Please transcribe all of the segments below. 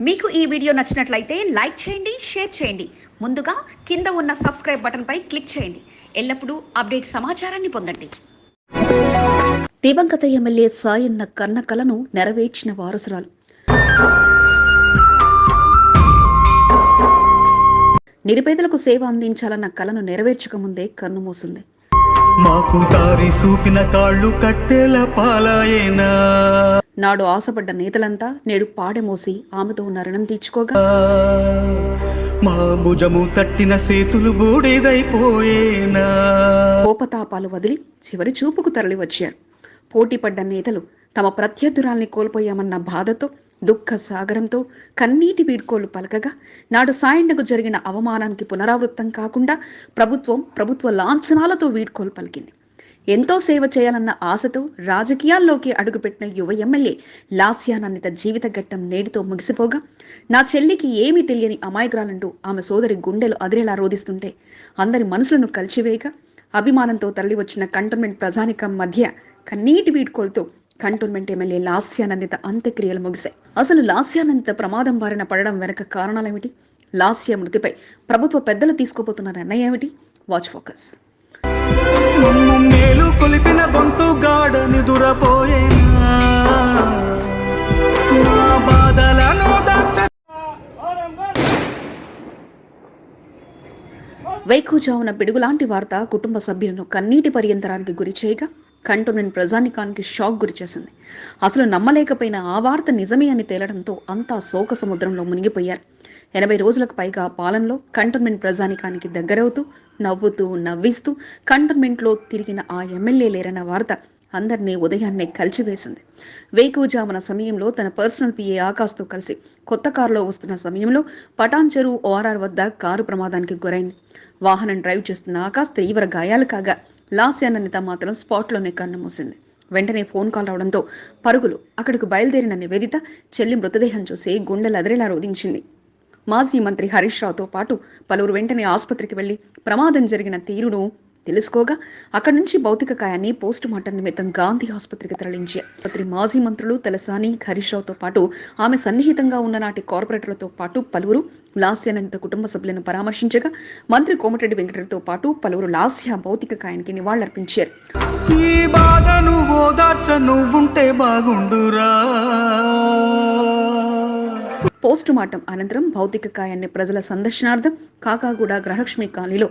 మీకు ఈ వీడియో నచ్చినట్లయితే లైక్ చేయండి, షేర్ చేయండి. ముందుగా కింద ఉన్న సబ్స్క్రైబ్ బటన్పై క్లిక్ చేయండి. ఎల్లప్పుడూ అప్డేట్ సమాచారాన్ని పొందండి. దివంగత ఎమ్మెల్యే సాయన్న కన్న కలను నెరవేర్చిన వారసురాలు. నిరుపేదలకు సేవ అందించాలన్న కలను నెరవేర్చకముందే కన్ను మూసింది. మాకు దారి చూపిన కాళ్ళు కట్టెల పాలాయేనా. నాడు ఆశపడ్డ నేతలంతా నేడు పాడెమోసి ఆమెతో ఉన్న రుణం తీర్చుకోగా, మా భుజము తట్టిన సేతులు బూడిదైపోయేనా. కోపతాపాలు వదిలి చివరి చూపుకు తరలి వచ్చారు. పోటీపడ్డ నేతలు తమ ప్రత్యర్థురాల్ని కోల్పోయామన్న బాధతో, దుఃఖ సాగరంతో కన్నీటి వీడ్కోలు పలకగా, నాడు సాయన్నకు జరిగిన అవమానానికి పునరావృతం కాకుండా ప్రభుత్వ లాంఛనాలతో వీడ్కోలు పలికింది. ఎంతో సేవ చేయాలన్న ఆశతో రాజకీయాల్లోకి అడుగుపెట్టిన యువ ఎమ్మెల్యే లాస్యానందిత జీవిత ఘట్టం నేటితో ముగిసిపోగా, నా చెల్లికి ఏమీ తెలియని అమాయకురాలంటూ ఆమె సోదరి గుండెలు అదిరేలా రోధిస్తుంటే అందరి మనసులను కలిచివేయగా, అభిమానంతో తరలివచ్చిన కంటోన్మెంట్ ప్రజానికం మధ్య కన్నీటి వీడ్కోలతో కంటోన్మెంట్ ఎమ్మెల్యే లాస్యానందిత అంత్యక్రియలు ముగిశాయి. అసలు లాస్యానందిత ప్రమాదం బారిన పడడం వెనక కారణాలేమిటి? లాస్య మృతిపై ప్రభుత్వ పెద్దలు తీసుకోబోతున్న నిర్ణయం ఏమిటి? Watch focus. మేలు కొలిపిన గొంతు గాడని దురపోయేనా. వైఖూజావున పిడుగులాంటి వార్త కుటుంబ సభ్యులను కన్నీటి పర్యంతరానికి గురి చేయగా, కంటోన్మెంట్ ప్రజానికానికి షాక్ గురి చేసింది. అసలు నమ్మలేకపోయిన ఆ వార్త నిజమే అని తేలడంతో అంతా శోక సముద్రంలో మునిగిపోయారు. 80 రోజులకు పైగా పాలనలో కంటోన్మెంట్ ప్రజానికానికి దగ్గరవుతూ, నవ్వుతూ నవ్విస్తూ కంటోన్మెంట్లో తిరిగిన ఆ ఎమ్మెల్యే లేరన్న వార్త అందరినీ ఉదయాన్నే కలిచివేసింది. వేకువజామున సమయంలో తన పర్సనల్ పిఏ ఆకాష్తో కలిసి కొత్త కారులో వస్తున్న సమయంలో పటాన్ చెరువు ఓఆర్ఆర్ వద్ద కారు ప్రమాదానికి గురైంది. వాహనం డ్రైవ్ చేస్తున్న ఆకాష్ తీవ్ర గాయాలు కాగా, లాస్యానందిత మాత్రం స్పాట్లోనే కన్నుమూసింది. వెంటనే ఫోన్ కాల్ రావడంతో పరుగులు అక్కడికి బయలుదేరిన నివేదిత చెల్లి మృతదేహం చూసి గుండెలు అదిరేలా రోధించింది. మాజీ మంత్రి హరీష్ రావుతో పాటు పలువురు వెంటనే ఆసుపత్రికి వెళ్లి ప్రమాదం జరిగిన తీరును తెలుసుకోగా, అక్కడి నుంచి భౌతిక కాయాన్ని పోస్టు మార్టం నిమిత్తం గాంధీ ఆసుపత్రికి తరలించారు. మాజీ మంత్రులు తలసాని, హరీష్ రావుతో పాటు ఆమె సన్నిహితంగా ఉన్న నాటి కార్పొరేటర్లతో పాటు పలువురు లాస్యానందిత కుటుంబ సభ్యులను పరామర్శించగా, మంత్రి కోమటిరెడ్డి వెంకటరెడ్డితో పాటు పలువురు లాస్య భౌతిక కాయానికి నివాళులర్పించారు. పోస్టు మార్టం అనంతరం భౌతిక కాయాన్ని ప్రజల సందర్శనార్థం కాకాగూడ గృహలక్ష్మి కాలనీలో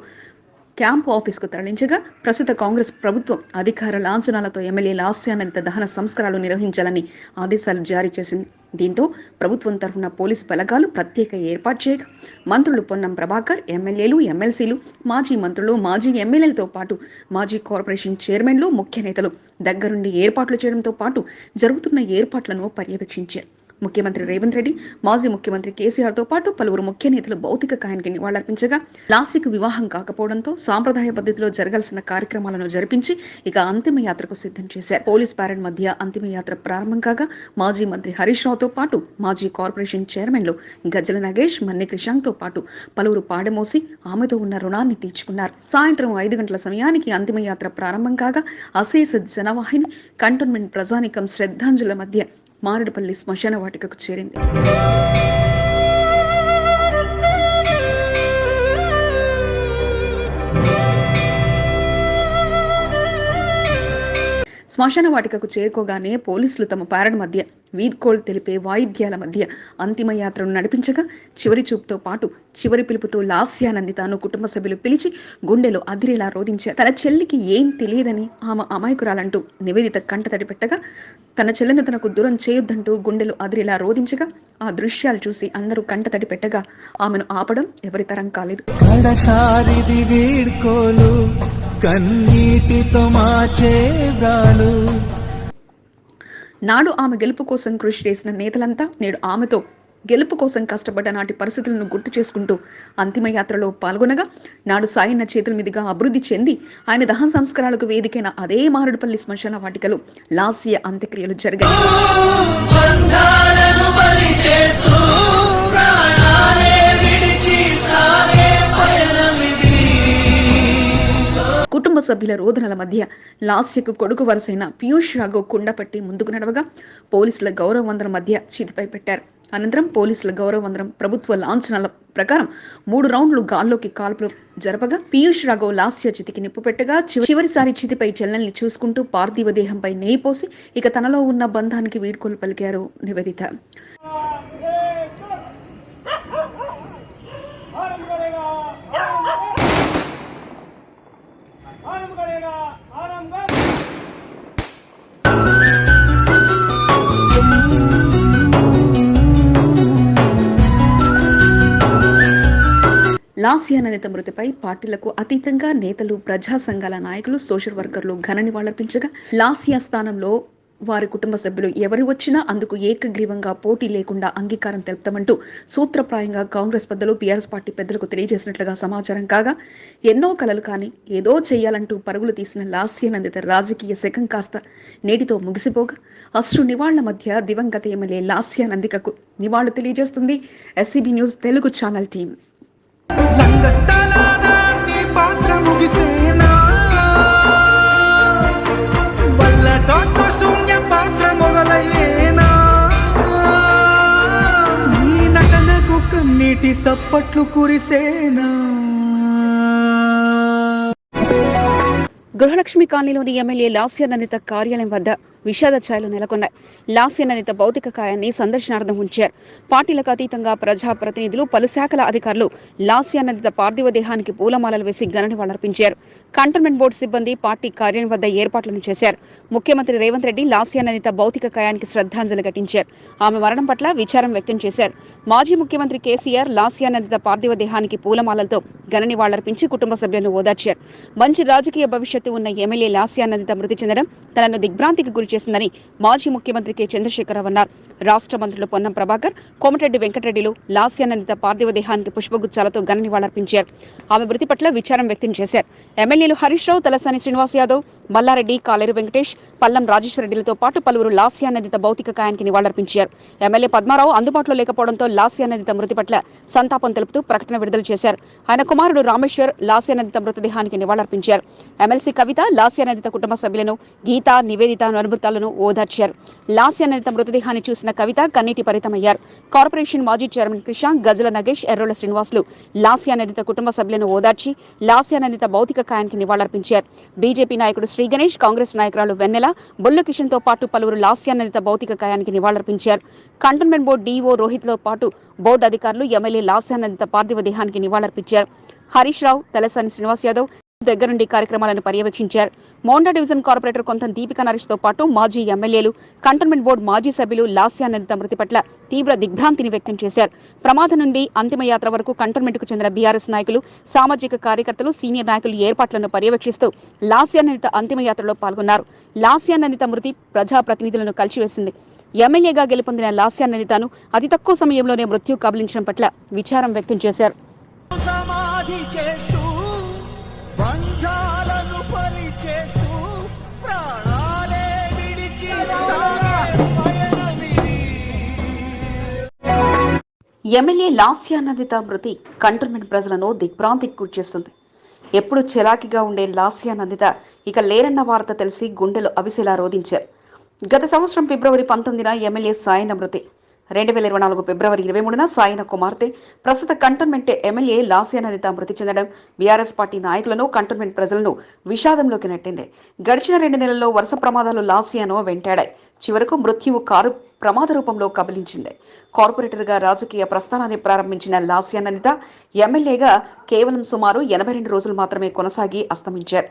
క్యాంపు ఆఫీస్కు తరలించగా, ప్రస్తుత కాంగ్రెస్ ప్రభుత్వం అధికార లాంఛనాలతో ఎమ్మెల్యే లాస్యానందిత దహన సంస్కారాలు నిర్వహించాలని ఆదేశాలు జారీ చేసింది. దీంతో ప్రభుత్వం తరఫున పోలీసు బలగాలు ప్రత్యేక ఏర్పాటు చేయగా, మంత్రులు పొన్నం ప్రభాకర్, ఎమ్మెల్యేలు, ఎమ్మెల్సీలు, మాజీ మంత్రులు, మాజీ ఎమ్మెల్యేలతో పాటు మాజీ కార్పొరేషన్ చైర్మన్లు, ముఖ్య నేతలు దగ్గరుండి ఏర్పాట్లు చేయడంతో పాటు జరుగుతున్న ఏర్పాట్లను పర్యవేక్షించారు. ముఖ్యమంత్రి రేవంత్ రెడ్డి, మాజీ ముఖ్యమంత్రి కేసీఆర్తో పాటు పలువురు ముఖ్య నేతలు భౌతిక కాయానికి నివాళులర్పించగా, లాస్యకు వివాహం కాకపోవడంతో సాంప్రదాయ పద్ధతిలో జరగాల్సిన కార్యక్రమాలను జరిపించి ఇక అంతిమయాత్రకు సిద్ధం చేశారు. పోలీస్ పారెడ్ మధ్య అంతిమయాత్ర ప్రారంభం కాగా, మాజీ మంత్రి హరీష్ రావుతో పాటు మాజీ కార్పొరేషన్ చైర్మన్లు గజ్జల నగేష్, మన్ని క్రిషాంక్తో పాటు పలువురు పాడమోసి ఆమెతో ఉన్న రుణాన్ని తీర్చుకున్నారు. సాయంత్రం 5 గంటల సమయానికి అంతిమయాత్ర ప్రారంభం కాగా, అశేష జనవాహిని కంటోన్మెంట్ ప్రజానికం శ్రద్ధాంజలి మధ్య మారేడుపల్లి శ్మశాన వాటికకు చేరింది. శ్మశాన వాటికకు చేరుకోగానే పోలీసులు తమ పారెడ్ మధ్య వీడ్కోలు తెలిపే వాయిద్యాల మధ్య అంతిమయాత్రను నడిపించగా, చివరి చూపుతో పాటు చివరి పిలుపుతో లాస్యానందితను కుటుంబ సభ్యులు పిలిచి గుండెలో అదిరేలా రోధించారు. తన చెల్లికి ఏం తెలియదని ఆమె అమాయకురాలంటూ నివేదిత కంటతడి పెట్టగా, తన చెల్లెను తనకు దూరం చేయొద్దంటూ గుండెలు అదిరేలా రోధించగా, ఆ దృశ్యాలు చూసి అందరూ కంటతడి పెట్టగా ఆమెను ఆపడం ఎవరి తరం కాలేదు. నాడు ఆమె గెలుపు కోసం కృషి చేసిన నేతలంతా నేడు ఆమెతో గెలుపు కోసం కష్టపడ్డ నాటి పరిస్థితులను గుర్తు చేసుకుంటూ అంతిమయాత్రలో పాల్గొనగా, నాడు సాయన్న చేతుల మీదుగా అభివృద్ధి చెంది ఆయన దహన సంస్కారాలకు వేదికైన అదే మారేడుపల్లి శ్మశాన వాటికలో లాస్య అంత్యక్రియలు జరిగాయి. కుటుంబ సభ్యుల రోదనల మధ్య లాస్యకు కొడుకు వరుసైన పీయూష్ రాఘవ్ కుండపట్టి ముందుకు నడవగా, పోలీసుల గౌరవ వందన మధ్య చితిపై పెట్టారు. అనంతరం పోలీసుల గౌరవవందనం ప్రభుత్వ లాంఛనాల ప్రకారం 3 రౌండ్లు గాల్లోకి కాల్పులు జరపగా పీయూష్ రాఘవ్ లాస్య చితికి నిప్పు పెట్టగా చివరిసారి చితిపై చెల్లెల్ని చూసుకుంటూ పార్థివ దేహంపై నెయ్యి పోసి ఇక తనలో ఉన్న బంధానికి వీడ్కోలు పలికారు నివేదిత. లాస్య నందిత మృతిపై పార్టీలకు అతీతంగా నేతలు, ప్రజా సంఘాల నాయకులు, సోషల్ వర్కర్లు ఘన నివాళులర్పించగా లాస్య స్థానంలో వారి కుటుంబ సభ్యులు ఎవరు వచ్చినా అందుకు ఏకగ్రీవంగా పోటీ లేకుండా అంగీకారం తెలుపుతామంటూ సూత్రప్రాయంగా కాంగ్రెస్ పెద్దలు, బీఆర్ఎస్ పార్టీ పెద్దలకు తెలియజేసినట్లుగా సమాచారం కాగా, ఎన్నో కలలు కానీ ఏదో చేయాలంటూ పరుగులు తీసిన లాస్య నందిత రాజకీయ శకం కాస్త నేటితో ముగిసిపోగా అశ్రు నివాళుల మధ్య దివంగత ఎమ్మెల్యే లాస్య నందికకు నివాళులు తెలియజేస్తుంది SCB news Telugu channel team. పాత్ర ముగిసేనా వల్లతో శూన్య పాత్ర మొదలయ్యేనా నీ నటనకు కన్నీటి సప్పట్లు కురిసేనా. గృహలక్ష్మి కాలనీలోని ఎమ్మెల్యే లాస్య నందిత కార్యాలయం వద్ద విషాద ఛాయలు నెలకొన్నాయి. లాస్య నందిత భౌతిక కాయాన్ని సందర్శనార్థం ఉంచారు. పార్టీలకు అతీతంగా ప్రజాప్రతినిధులు, పలు శాఖల అధికారులు లాస్య నందిత పార్థివ దేహానికి పూలమాలలు వేసి ఘన నివాళులర్పించారు. కంటోన్మెంట్ బోర్డు సిబ్బంది పార్టీ కార్యాలయం వద్ద ఏర్పాట్లను చేశారు. ముఖ్యమంత్రి రేవంత్ రెడ్డి లాస్య నందిత భౌతిక కాయానికి శ్రద్ధాంజలి ఘటించారు. ఆమె మరణం పట్ల విచారం వ్యక్తం చేశారు. మాజీ ముఖ్యమంత్రి కేసీఆర్ లాస్య నందిత పార్థివ దేహానికి పూలమాలలతో ఘన నివాళులర్పించి కుటుంబ సభ్యులను ఓదార్చారు. మంచి రాజకీయ భవిష్యత్తు ఉన్న ఎమ్మెల్యే లాస్య నందిత మృతి చెందడం తనను దిగ్భ్రాంతికి గురిచేసిందని మాజీ ముఖ్యమంత్రి కె చంద్రశేఖరరావు అన్నారు. రాష్ట్ర మంత్రులు పొన్నం ప్రభాకర్, కోమటిరెడ్డి వెంకటరెడ్డిలు లాస్య నందిత పార్థివ దేహానికి పుష్పగుచ్చాలతో ఘన నివాళులర్పించారు. ఆమె మృతి పట్ల విచారం వ్యక్తం చేశారు. ఎమ్మెల్యేలు హరీష్ రావు, తలసాని శ్రీనివాస్ యాదవ్, మల్లారెడ్డి, కాలేరు వెంకటేష్, పల్లం రాజేశ్వరరెడ్డిలతో పాటు పలువురు లాస్య నందిత భౌతిక కాయానికి నివాళులర్పించారు. ఎమ్మెల్యే పద్మారావు అందుబాటులో లేకపోవడంతో లాస్య నందిత మృతి పట్ల సంతాపం తెలుపుతూ ప్రకటన విడుదల చేశారు. ఆయన కుమారుడు రామేశ్వర్ లాస్య నందిత మృతదేహానికి నివాళులర్పించారు. ఎమ్మెల్సీ కవిత లాస్య నందిత కుటుంబ సభ్యులను, గీత, నివేదిత అనుభూతాలను ఓదార్చారు. లాస్య నందిత మృతదేహాన్ని చూసిన కవిత కన్నీటి పరితమయ్యారు. కార్పొరేషన్ మాజీ చైర్మన్ కృష్ణ, గజల నగేష్, ఎర్రోల శ్రీనివాసులు లాస్య నందిత కుటుంబ సభ్యులను ఓదార్చి లాస్య నందిత భౌతిక కాయానికి నివాళులర్పించారు. బీజేపీ నాయకుడు శ్రీ గణేష్, కాంగ్రెస్ నాయకురాలు వెన్నెల, బొల్లు కిషన్ తో పాటు పలువురు లాస్య నందిత భౌతిక కాయానికి నివాళులర్పించారు. కంటోన్మెంట్ బోర్డు డీఓ రోహిత్ తో పాటు బోర్డు అధికారులు ఎమ్మెల్యే లాస్య నందిత పార్థివ దేహానికి నివాళులర్పించారు. హరీష్ రావు, తలసాని శ్రీనివాస్ యాదవ్ దగ్గరుండి కార్యక్రమాలను పర్యవేక్షించారు. మోండా డివిజన్ కార్పొరేటర్ కొంతం దీపికా నరేష్ తో పాటు మాజీ ఎమ్మెల్యేలు, కంటోన్మెంట్ బోర్డు మాజీ సభ్యులు లాస్య నందిత మృతి పట్ల తీవ్ర దిగ్భ్రాంతిని వ్యక్తం చేశారు. ప్రమాదం నుండి అంతిమయాత్ర వరకు కంటోన్మెంట్ కు చెందిన బీఆర్ఎస్ నాయకులు, సామాజిక కార్యకర్తలు, సీనియర్ నాయకులు ఏర్పాట్లను పర్యవేక్షిస్తూ లాస్య నందిత అంతిమయాత్రలో పాల్గొన్నారు. లాస్య నందిత మృతి ప్రజాప్రతినిధులను కలిసివేసింది. ఎమ్మెల్యేగా గెలుపొందిన లాస్య నందితను అతి తక్కువ సమయంలోనే మృత్యు కబలించడం పట్ల విచారం వ్యక్తం చేశారు. ఎమ్మెల్యే లాస్య నందిత మృతి కంటోన్మెంట్ ప్రజలను దిగ్భ్రాంతికి గురిచేస్తుంది. ఎప్పుడు చెలాకిగా ఉండే లాస్య నందిత ఇక లేరన్న వార్త తెలిసి గుండెలు అవిసేలా రోధించారు. గత సంవత్సరం ఫిబ్రవరి 19న ఎమ్మెల్యే సాయన మృతి, 2024 ఫిబ్రవరి 23న సాయన కుమార్తె, ప్రస్తుత కంటోన్మెంట్ ఎమ్మెల్యే లాస్య నందిత మృతి చెందడం బీఆర్ఎస్ పార్టీ నాయకులను, కంటోన్మెంట్ ప్రజలను విషాదంలోకి నెట్టింది. గడిచిన 2 నెలల్లో వరుస ప్రమాదాలు లాస్యను వెంటాడాయి. చివరకు మృత్యువు కారు ప్రమాద రూపంలో కబలించింది. కార్పొరేటర్గా రాజకీయ ప్రస్థానాన్ని ప్రారంభించిన లాస్య నందిత ఎమ్మెల్యేగా కేవలం సుమారు 82 రోజులు మాత్రమే కొనసాగి అస్తమించారు.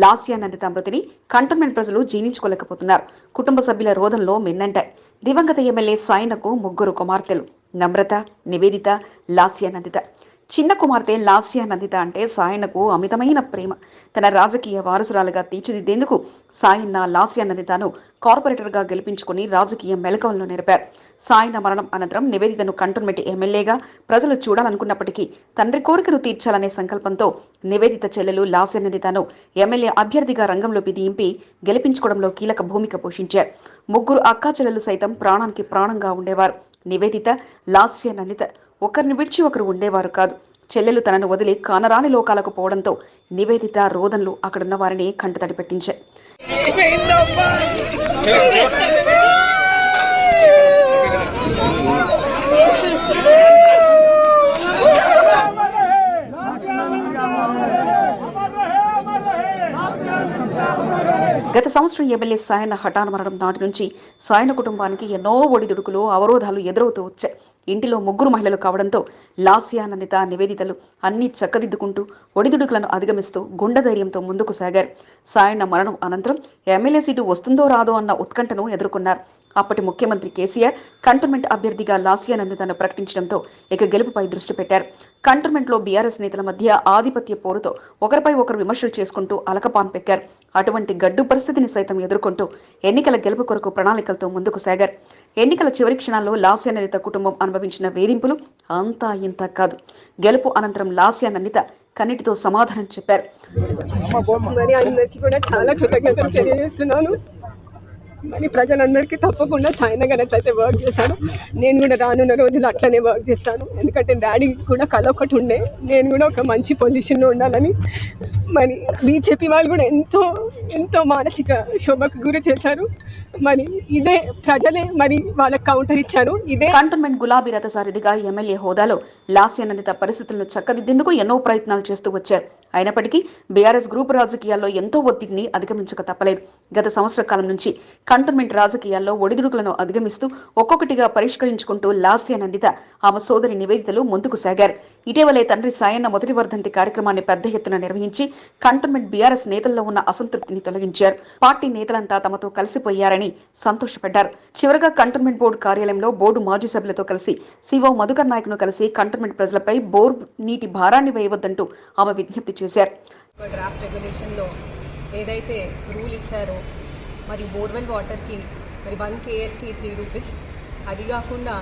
లాస్య నందిత మృతిని కంటోన్మెంట్ ప్రజలు జీర్ణించుకోలేకపోతున్నారు. కుటుంబ సభ్యుల రోదనలో మిన్నంటాయి. దివంగత ఎమ్మెల్యే సాయనకు 3 కుమార్తెలు, నమ్రత, నివేదిత, లాస్య నందిత. చిన్న కుమార్తె లాస్య నందిత అంటే సాయనకు అమితమైన ప్రేమ. తన రాజకీయ వారసురాలుగా తీర్చిదిద్దేందుకు సాయన్న లాస్య నందితను కార్పొరేటర్గా గెలిపించుకుని రాజకీయ మెలకువలను నేర్పారు. సాయన మరణం అనంతరం నివేదితను కంటోన్మెంట్ ఎమ్మెల్యేగా ప్రజలు చూడాలనుకున్నప్పటికీ తండ్రి కోరికను తీర్చాలనే సంకల్పంతో నివేదిత చెల్లెలు లాస్య నందితను ఎమ్మెల్యే అభ్యర్థిగా రంగంలోకి దింపి గెలిపించుకోవడంలో కీలక భూమిక పోషించారు. 3 అక్కా చెల్లెలు సైతం ప్రాణానికి ప్రాణంగా ఉండేవారు. నివేదిత, లాస్య నందిత ఒకరిని విడిచి ఒకరు ఉండేవారు కాదు. చెల్లెలు తనను వదిలి కానరాని లోకాలకు పోవడంతో నివేదిత రోదనలు అక్కడున్న వారిని కంటతడి పెట్టించాయి. గత సంవత్సరం ఎమ్మెల్యే సాయన్న హఠాన్ మరణం నాటి నుంచి సాయన కుటుంబానికి ఎన్నో ఒడిదుడుకులు, అవరోధాలు ఎదురవుతూ వచ్చాయి. ఇంటిలో 3 మహిళలు కావడంతో లాస్య, నందిత, నివేదితలు అన్ని చక్కదిద్దుకుంటూ ఒడిదుడుకులను అధిగమిస్తూ గుండె ధైర్యంతో ముందుకు సాగారు. సాయన్న మరణం అనంతరం ఎమ్మెల్యే సీటు వస్తుందో రాదో అన్న ఉత్కంఠను ఎదుర్కొన్నారు. అప్పటి ముఖ్యమంత్రి కేసీఆర్ కంటోన్మెంట్ అభ్యర్థిగా లాస్య నందితను ప్రకటించడంతో ఇక గెలుపుపై దృష్టి పెట్టారు. కంటోన్మెంట్లో బీఆర్ఎస్ నేతల మధ్య ఆధిపత్య పోరుతో ఒకరిపై ఒకరు విమర్శలు చేసుకుంటూ అలకపాన్ పెక్కారు. అటువంటి గడ్డు పరిస్థితిని సైతం ఎదుర్కొంటూ ఎన్నికల గెలుపు కొరకు ప్రణాళికలతో ముందుకు సాగారు. ఎన్నికల చివరి క్షణాల్లో లాస్య నందిత కుటుంబం అనుభవించిన వేధింపులు అంతా ఇంత కాదు. గెలుపు అనంతరం లాస్య నందిత కన్నిటితో సమాధానం చెప్పారు. మరి ప్రజలందరికీ తప్పకుండా సాయన గారిట్లయితే వర్క్ చేశాను. నేను కూడా రానున్న రోజులు అట్లనే వర్క్ చేస్తాను. ఎందుకంటే డాడీ కూడా కళ ఒకటి ఉండే, నేను కూడా ఒక మంచి పొజిషన్లో ఉండాలని. మరి బీజేపీ వాళ్ళు కూడా ఎంతో ఎంతో మానసిక శోభకు గురి చేశారు. మరి ఇదే ప్రజలే మరి వాళ్ళకి కౌంటర్ ఇచ్చారు. ఇదే కంటోన్మెంట్ గులాబీ రథసారథిగా ఎమ్మెల్యే హోదాలో లాస్య నందిత పరిస్థితులను చక్కదిద్దేందుకు ఎన్నో ప్రయత్నాలు చేస్తూ వచ్చారు. అయినప్పటికీ బీఆర్ఎస్ గ్రూప్ రాజకీయాల్లో ఎంతో ఒత్తిడిని అధిగమించక తప్పలేదు. గత సంవత్సర కాలం నుంచి కంటోన్మెంట్ రాజకీయాల్లో ఒడిదుడుకులను అధిగమిస్తూ ఒక్కొక్కటిగా పరిష్కరించుకుంటూ లాస్య నందిత, ఆమె సోదరి నివేదితలు ముందుకు సాగారు. ఇటీవలే తండ్రి సాయన్న మొదటి వర్ధంతి కార్యక్రమాన్ని పెద్ద ఎత్తున నిర్వహించి కంటోన్మెంట్ బీఆర్ఎస్ నేతల్లో ఉన్న అసంతృప్తిని తొలగించారు. పార్టీ నేతలంతా తమతో కలిసిపోయారని సంతోషపడ్డారు. చివరగా కంటోన్మెంట్ బోర్డు కార్యాలయంలో బోర్డు మాజీ సభ్యులతో కలిసి సిఓ మధుకర్ నాయక్ ను కలిసి కంటోన్మెంట్ ప్రజలపై బోర్ నీటి భారాన్ని వేయవద్దంటూ ఆమె విజ్ఞప్తి చేశారు. డ్రాఫ్ట్ రెగ్యులేషన్లో ఏదైతే రూల్ ఇచ్చారో మరి బోర్వెల్ వాటర్కి మరి 1 KLకి 3 రూపీస్, అది కాకుండా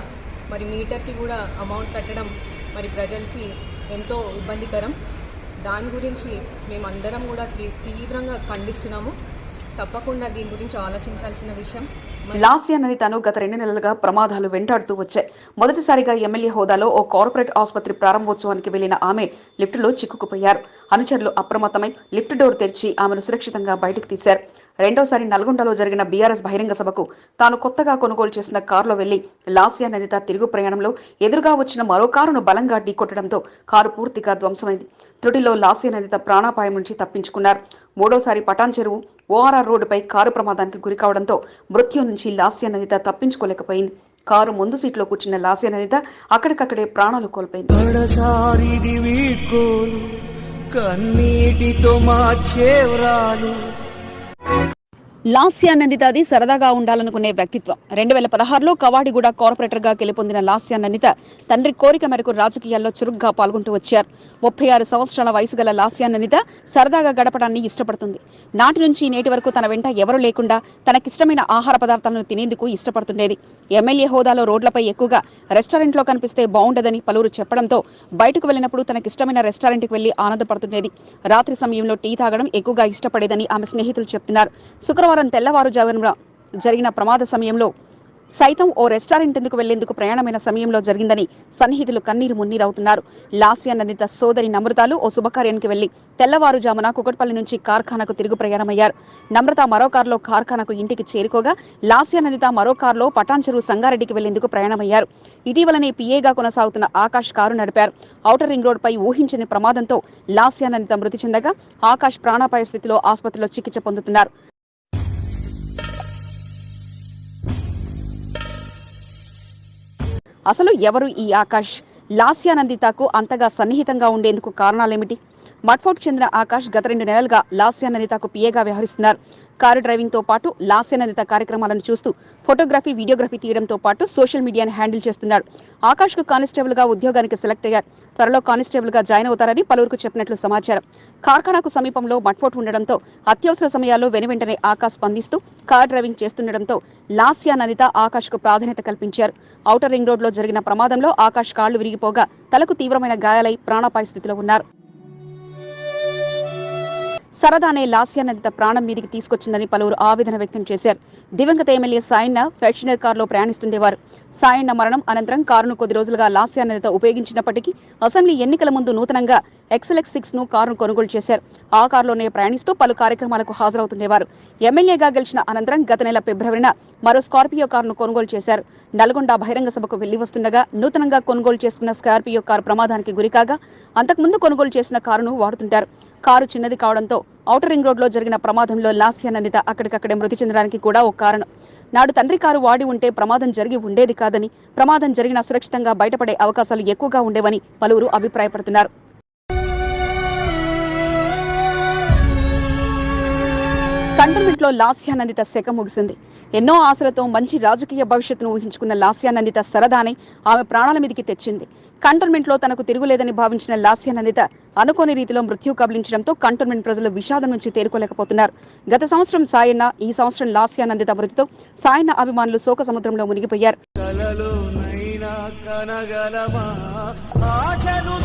మరి మీటర్కి కూడా అమౌంట్ కట్టడం మరి ప్రజలకి ఎంతో ఇబ్బందికరం. దాని గురించి మేమందరం కూడా తీవ్రంగా ఖండిస్తున్నాము. తప్పకుండా దీని గురించి ఆలోచించాల్సిన విషయం. లాస్య నందితను గత 2 నెలలుగా ప్రమాదాలు వెంటాడుతూ వచ్చాయి. మొదటిసారిగా ఎమ్మెల్యే హోదాలో ఓ కార్పొరేట్ ఆసుపత్రి ప్రారంభోత్సవానికి వెళ్లిన ఆమె లిఫ్టులో చిక్కుకుపోయారు. అనుచరులు అప్రమత్తమై లిఫ్ట్ డోర్ తెరిచి ఆమెను సురక్షితంగా బయటకు తీశారు. రెండోసారి నల్గొండలో జరిగిన బీఆర్ఎస్ బహిరంగ సభకు తాను కొత్తగా కొనుగోలు చేసిన కారులో వెళ్లి లాస్య నందిత తిరుగు ప్రయాణంలో ఎదురుగా వచ్చిన మరో కారును బలంగా ఢీకొట్టడంతో కారు పూర్తిగా ధ్వంసమైంది. త్రుటిలో లాస్య నందిత ప్రాణాపాయం నుంచి తప్పించుకున్నారు. మూడోసారి పటాన్ చెరువు ఓఆర్ఆర్ రోడ్డుపై కారు ప్రమాదానికి గురి కావడంతో మృత్యు నుంచి లాస్య నందిత తప్పించుకోలేకపోయింది. కారు ముందు సీట్లో కూర్చున్న లాస్య నందిత అక్కడికక్కడే ప్రాణాలు కోల్పోయింది. లాస్య నందితది సరదాగా ఉండాలనుకునే వ్యక్తిత్వం. 2016లో కవాడిగూడ కార్పొరేటర్గా గెలుపొందిన లాస్య నందిత తండ్రి కోరిక మేరకు రాజకీయాల్లో చురుగ్గా పాల్గొంటూ వచ్చారు. 36 సంవత్సరాల వయసు గల లాస్య నందిత సరదాగా గడపడాన్ని ఇష్టపడుతుంది. నాటి నుంచి నేటి వరకు తన వెంట ఎవరూ లేకుండా తనకిష్టమైన ఆహార పదార్థాలను తినేందుకు ఇష్టపడుతుండేది. ఎమ్మెల్యే హోదాలో రోడ్లపై ఎక్కువగా రెస్టారెంట్లో కనిపిస్తే బాగుండదని పలువురు చెప్పడంతో బయటకు వెళ్లినప్పుడు తనకిష్టమైన రెస్టారెంట్కి వెళ్లి ఆనందపడుతుండేది. రాత్రి సమయంలో టీ తాగడం ఎక్కువగా ఇష్టపడేదని ఆమె స్నేహితులు చెప్తున్నారు. శుక్రవారం తెల్లవారుజామున జరిగిన ప్రమాద సమయంలో సైతం ఓ రెస్టారెంట్ ఎందుకు వెళ్లేందుకు ప్రయాణమైన సమయంలో జరిగిందని సన్నిహితులు కన్నీరు మున్నీరవుతున్నారు. లాస్య నందిత సోదరి నమ్రతాలు ఓ శుభకార్యానికి వెళ్లి తెల్లవారుజామున కుకట్పల్లి నుంచి కార్ఖానాకు తిరుగు ప్రయాణమయ్యారు. నమ్రత మరో కారులో కార్ఖానాకు ఇంటికి చేరుకోగా లాస్య నందిత మరో కారులో పటాన్ చెరువు సంగారెడ్డికి వెళ్లేందుకు ప్రయాణమయ్యారు. ఇటీవలనే పీఏగా కొనసాగుతున్న ఆకాష్ కారు నడిపారు. ఔటర్ రింగ్ రోడ్డుపై ఊహించని ప్రమాదంతో లాస్య నందిత మృతి చెందగా ఆకాష్ ప్రాణాపాయ స్థితిలో ఆసుపత్రిలో చికిత్స పొందుతున్నారు. అసలు ఎవరు ఈ ఆకాష్? లాస్య నందితకు అంతగా సన్నిహితంగా ఉండేందుకు కారణాలేమిటి? మడ్ఫోర్ట్ చెందిన ఆకాష్ గత 2 నెలలుగా లాస్య నందితకు పీఏగా వ్యవహరిస్తున్నారు. కారు డ్రైవింగ్ తో పాటు లాస్య నందిత కార్యక్రమాలను చూస్తూ ఫోటోగ్రఫీ, వీడియోగ్రఫీ తీయడంతో పాటు సోషల్ మీడియాను హ్యాండిల్ చేస్తున్నాడు. ఆకాష్ కు కానిస్టేబుల్ గా ఉద్యోగానికి సెలెక్ట్ అయ్యారు. త్వరలో కానిస్టేబుల్ గా జాయిన్ అవుతారని పలువురికి చెప్పినట్లు సమాచారం. కార్ఖానాకు సమీపంలో మడ్ఫోర్ట్ ఉండడంతో అత్యవసర సమయాల్లో వెనువెంటనే ఆకాష్ స్పందిస్తూ కార్ డ్రైవింగ్ చేస్తుండటంతో లాస్య నందిత ఆకాష్ కు ప్రాధాన్యత కల్పించారు. ఔటర్ రింగ్ రోడ్ లో జరిగిన ప్రమాదంలో ఆకాష్ కాళ్లు విరిగిపోగా తలకు తీవ్రమైన గాయాలై ప్రాణాపాయ స్థితిలో ఉన్నారు. సరదానే లాస్యానందిత ప్రాణం మీదికి తీసుకొచ్చిందని పలువురు ఆవేదన వ్యక్తం చేశారు. దివంగత ఎమ్మెల్యే సాయన్న ఫార్చునర్ కారులో ప్రయాణిస్తుండేవారు. సాయన్న మరణం అనంతరం కారును కొద్ది రోజులుగా లాస్యానందిత ఉపయోగించినప్పటికీ అసెంబ్లీ ఎన్నికల ముందు నూతనంగా XLX6 ను కారును కొనుగోలు చేశారు. ఆ కారులోనే ప్రయాణిస్తూ పలు కార్యక్రమాలకు హాజరవుతుండేవారు. ఎమ్మెల్యేగా గెలిచిన అనంతరం గత నెల ఫిబ్రవరిన మరో స్కార్పియో కారును కొనుగోలు చేశారు. నల్గొండ బహిరంగ సభకు వెళ్లి వస్తుండగా నూతనంగా కొనుగోలు చేసుకున్న స్కార్పియో కారు ప్రమాదానికి గురికాగా అంతకుముందు కొనుగోలు చేసిన కారును వాడుతుంటారు. కారు చిన్నది కావడంతో ఔటర్ రింగ్ రోడ్లో జరిగిన ప్రమాదంలో లాస్యానందిత అక్కడికక్కడే మృతి చెందడానికి కూడా ఒక కారణం. నాడు తండ్రి కారు వాడి ఉంటే ప్రమాదం జరిగి ఉండేది కాదని, ప్రమాదం జరిగినా సురక్షితంగా బయటపడే అవకాశాలు ఎక్కువగా ఉండేవని పలువురు అభిప్రాయపడుతున్నారు. కంటోన్మెంట్లో లాస్యానందిత శక ముగిసింది. ఎన్నో ఆశలతో మంచి రాజకీయ భవిష్యత్తును ఊహించుకున్న లాస్యానందిత సరదాని ఆమె ప్రాణాల మీదికి తెచ్చింది. కంటోన్మెంట్లో తనకు తిరుగులేదని భావించిన లాస్యానందిత అనుకోని రీతిలో మృత్యు కబలించడంతో కంటోన్మెంట్ ప్రజలు విషాదం నుంచి తేరుకోలేకపోతున్నారు. గత సంవత్సరం సాయన్న, ఈ సంవత్సరం లాస్యానందిత మృతితో సాయన్న అభిమానులు శోక సముద్రంలో మునిగిపోయారు.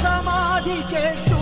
సమాధి చేస్తూ